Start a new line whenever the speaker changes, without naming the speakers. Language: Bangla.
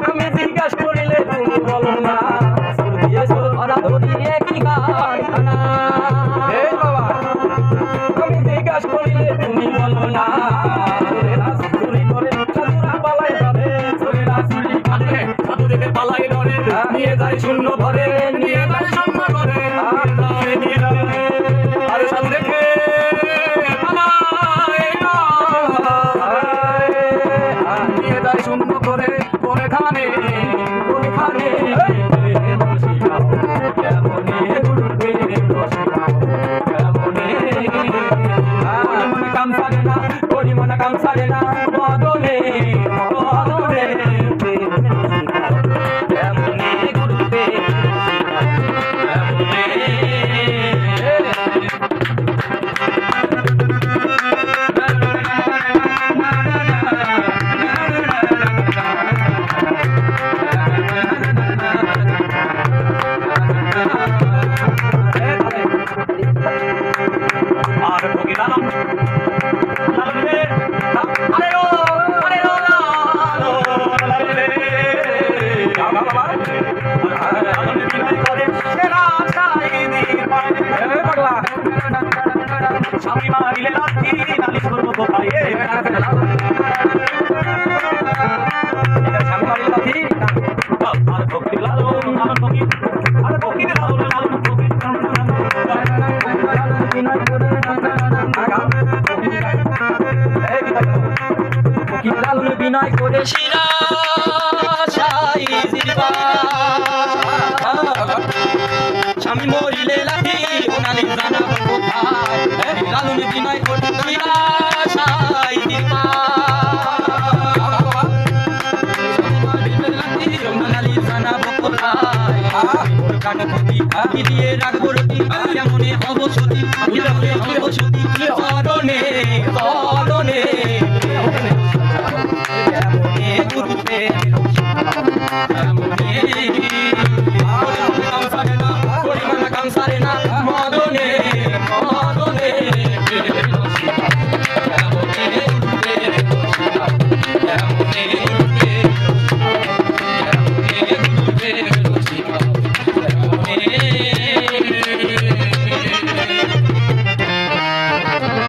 আমি জিজ্ঞাসা করিলে তুমি বলো না ধরা ধরিয়ে কি কারখানা আমি জিজ্ঞাসা করিলে তুমি বলো না চুরি করে সাধুরা পালাই ধরে চোরেরা চুরি করে সাধুদের পালাই ধরে নিয়ে যায় শূন্য ভরে নিয়ে যায় শূন্য ভরে আরে সাধু দেখে নিয়ে যায় শূন্য করে করে খানে স্বামী মারিলে লাঠি নালিশ করবো কোথায় স্বামী মারিলে লাঠি আর ফকির লালন আমার ফকির আর ফকির লালন লালন ফকির লালন বিনয় করে শিরা স্বামী মরিলে লাঠি নালিশ জানাবো কোথায় লালন বিনয় করে শিরা দিয়ে রাখবো রতি কেমনে অবসতি অবসতি চরণে চরণে কেমনে গুরুতে